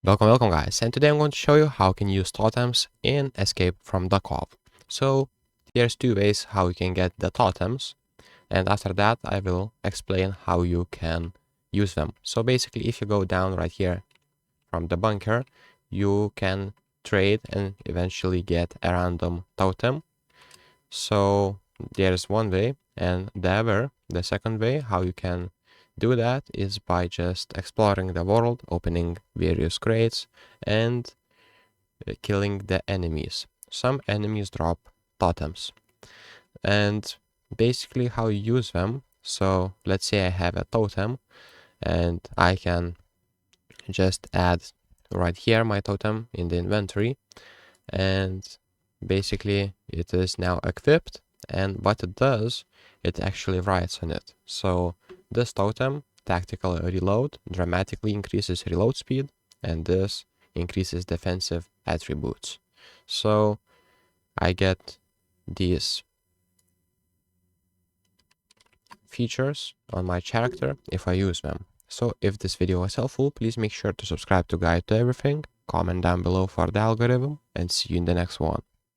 Welcome guys, and today I'm going to show you how you can use totems in Escape from Duckov. So there's two ways how you can get the totems, and after that I will explain how you can use them. So basically, if you go down right here from the bunker, you can trade and eventually get a random totem. So there's one way, and the second way how you can do that is by just exploring the world, opening various crates, and killing the enemies. Some enemies drop totems, and basically how you use them. So let's say I have a totem, and I can just add right here my totem in the inventory, and basically it is now equipped, and what it does, it actually writes on it. So this totem, tactical reload, dramatically increases reload speed, and this increases defensive attributes. So I get these features on my character if I use them. So if this video was helpful, please make sure to subscribe to Guide to Everything, comment down below for the algorithm, and see you in the next one.